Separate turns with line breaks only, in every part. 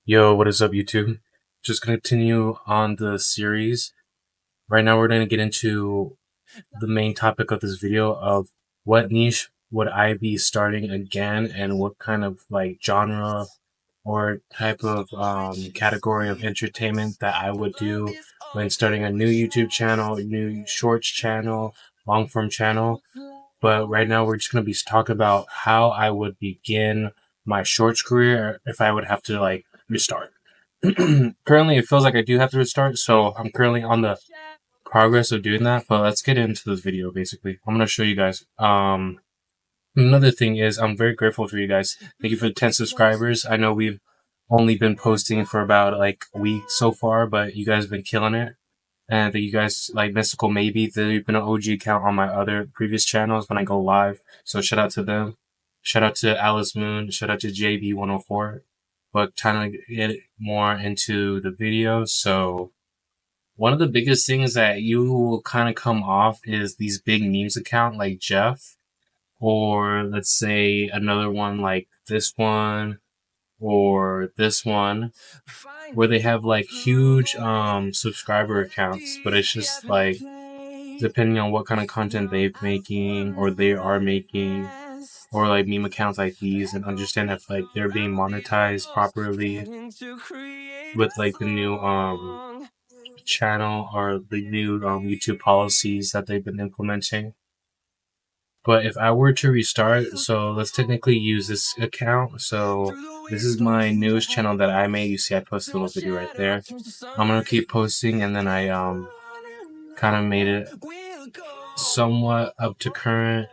Yo, what is up, YouTube? Just gonna continue on the series. Right now, we're gonna get into the main topic of this video of what niche would I be starting again, and what kind of like genre or type of category of entertainment that I would do when starting a new YouTube channel, new shorts channel, long form channel. But right now, we're just gonna be talking about how I would begin my shorts career if I would have to like restart. Currently, it feels like I do have to restart, so I'm currently on the progress of doing that. But let's get into this video. Basically, I'm gonna show you guys. Another thing is I'm very grateful for you guys. Thank you for the 10 subscribers. I know we've only been posting for about like a week so far, but you guys have been killing it. And that you guys like Mystical Maybe. They've been an OG account on my other previous channels when I go live. So shout out to them. Shout out to Alice Moon. Shout out to JB104. But trying to get more into the videos. So one of the biggest things that you will kind of come off is these big memes account like Jeff, or let's say another one like this one or this one, where they have like huge subscriber accounts, but it's just like depending on what kind of content they're making or they are making, or like meme accounts like these, and understand if like they're being monetized properly with like the new channel or the new YouTube policies that they've been implementing. But if I were to restart, so let's technically use this account. So this is my newest channel that I made. You see I posted a little video right there. I'm gonna keep posting, and then I kind of made it somewhat up to current,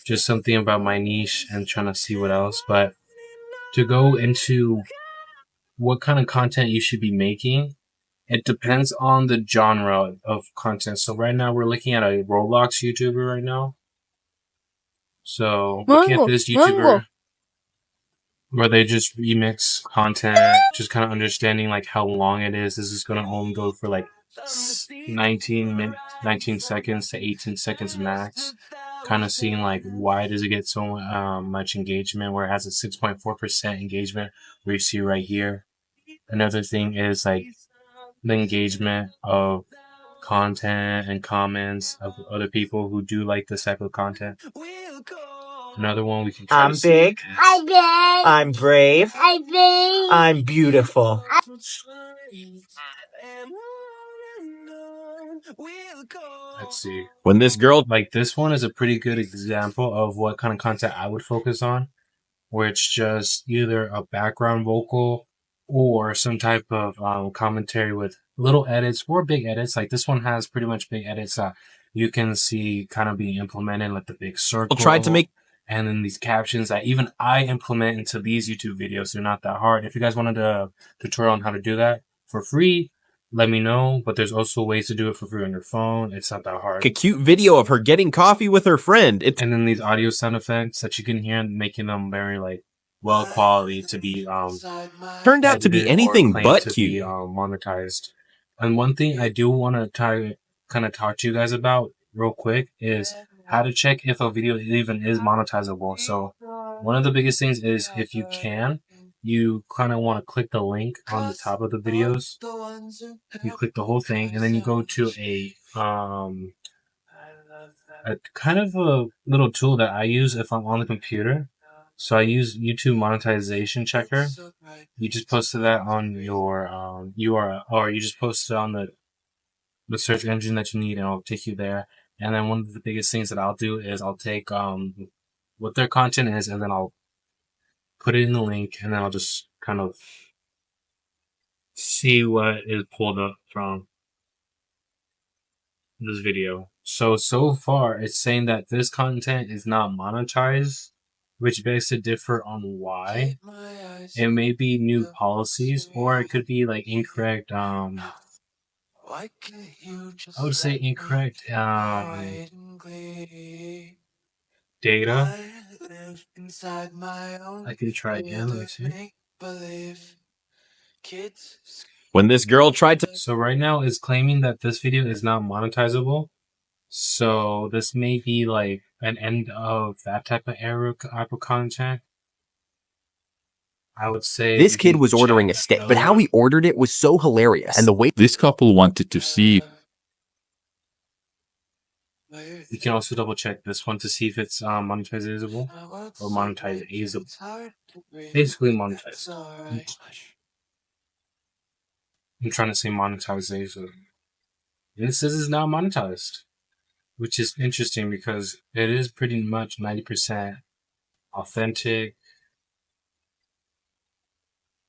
just something about my niche and trying to see what else. But to go into what kind of content you should be making, it depends on the genre of content. So right now we're looking at a Roblox YouTuber right now. So looking at this YouTuber where they just remix content, just kind of understanding like how long it is. This is going to only go for like 19 seconds to 18 seconds max. Kind of seeing like why does it get so much engagement, where it has a 6.4% engagement, where you see right here. Another thing is like the engagement of content and comments of other people who do like this type of content. Another one we can try to see.
I'm big. I'm big. I'm brave. I'm big. I'm beautiful.
Let's see.
When this girl
Like this one is a pretty good example of what kind of content I would focus on, where it's just either a background vocal or some type of commentary with little edits or big edits. Like this one has pretty much big edits that you can see kind of being implemented, like the big circle.
tried to make,
and then these captions that even I implement into these YouTube videos. They're not that hard. If you guys wanted a tutorial on how to do that for free, let me know. But there's also ways to do it for free on your phone. It's not that hard.
a cute video of her getting coffee with her friend. It's
And then these audio sound effects that you can hear, making them very like well quality to be
turned out to be
edited
anything
or claimed
but
to
cute.
be monetized. And one thing I do want to kind of talk to you guys about real quick is how to check if a video even is monetizable. So one of the biggest things is, if you can, you kind of want to click the link on the top of the videos. You click the whole thing, and then you go to a kind of a little tool that I use if I'm on the computer. So I use YouTube monetization checker. You just posted that on your URL, or you just post it on the search engine that you need, and it'll take you there. And then one of the biggest things that I'll do is I'll take what their content is, and then I'll put it in the link, and then I'll just kind of see what is pulled up from this video. So far it's saying that this content is not monetized, which begs to differ on why. It may be new policies, or it could be like incorrect I would say incorrect data. I can try again, let me see.
When this girl tried to,
So right now it's claiming that this video is not monetizable. So this may be like an end of that type of era of content. I would say
This
you
kid
can
was ordering a
check
steak, but how he ordered it was so hilarious. And the way
This couple wanted to see
you can also double check this one to see if it's monetizable or monetizable. Basically monetized. I'm trying to say monetization. And it says it's not monetized, which is interesting because it is pretty much 90% authentic,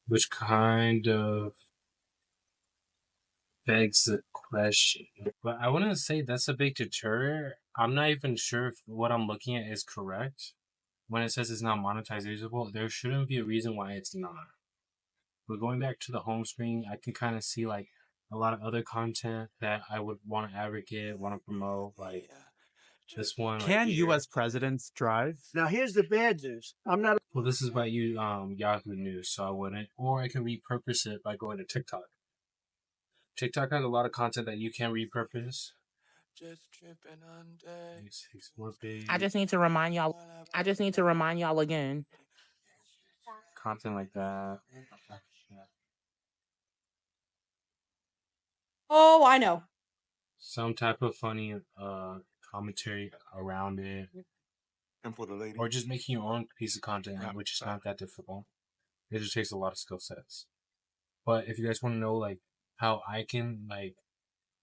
which kind of begs the question. But I wouldn't say that's a big deterrent. I'm not even sure if what I'm looking at is correct. When it says it's not monetizable, there shouldn't be a reason why it's not. But going back to the home screen, I can kind of see like a lot of other content that I would want to advocate, want to promote, like this one.
Can
right
U.S. presidents drive?
Now here's the bad news. I'm not.
Well, this is by you, Yahoo News, so I wouldn't. Or I can repurpose it by going to TikTok. TikTok has a lot of content that you can repurpose.
I just need to remind y'all. I just need to remind y'all again.
Content like that.
Oh, I know.
Some type of funny commentary around it.
and for the lady.
Or just making your own piece of content, which is not that difficult. It just takes a lot of skill sets. But if you guys want to know like how I can like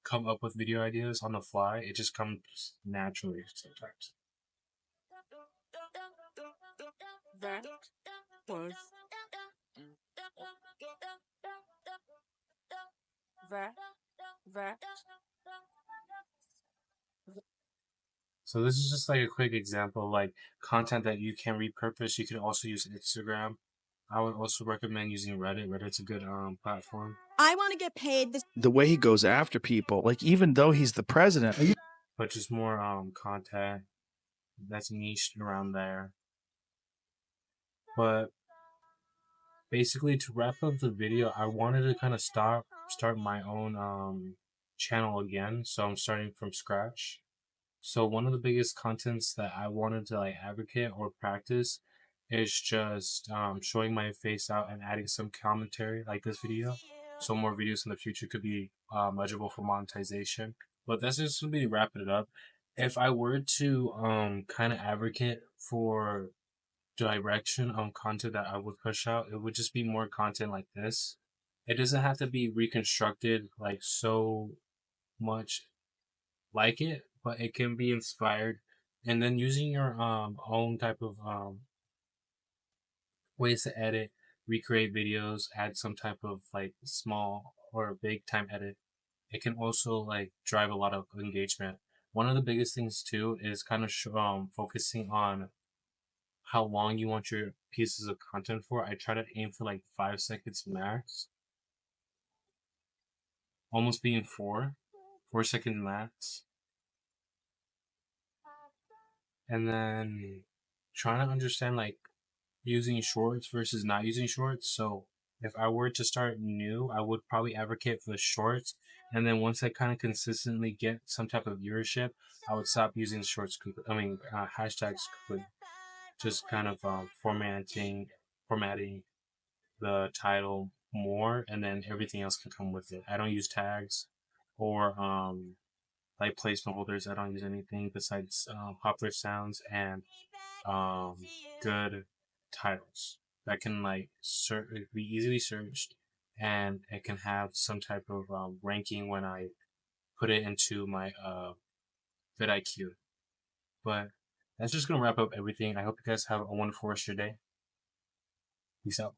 come up with video ideas on the fly, it just comes naturally sometimes.
That was that.
So this is just like a quick example, like content that you can repurpose. You can also use Instagram. I would also recommend using Reddit. Reddit's a good platform.
I want to get paid this.
The way he goes after people, like even though he's the president.
But just more content that's niched around there. But basically, to wrap up the video, I wanted to kind of start my own channel again. So I'm starting from scratch. So one of the biggest contents that I wanted to like advocate or practice is just showing my face out and adding some commentary like this video. So more videos in the future could be eligible for monetization. But that's just gonna be wrapping it up. If I were to kind of advocate for direction on content that I would push out, it would just be more content like this. It doesn't have to be reconstructed like so much like it, but it can be inspired, and then using your own type of ways to edit, recreate videos, add some type of like small or big time edit. It can also like drive a lot of engagement. One of the biggest things too is kind of focusing on how long you want your pieces of content for. I try to aim for like 5 seconds max, almost being 4 seconds max. And then trying to understand like using shorts versus not using shorts. So if I were to start new, I would probably advocate for the shorts. And then once I kind of consistently get some type of viewership, I would stop using shorts. Hashtags completely. Just kind of formatting the title more, and then everything else can come with it. I don't use tags or like placement holders. I don't use anything besides popular sounds and good titles that can like be easily searched, and it can have some type of ranking when I put it into my vidIQ. But that's just gonna wrap up everything. I hope you guys have a wonderful rest of your day. Peace out.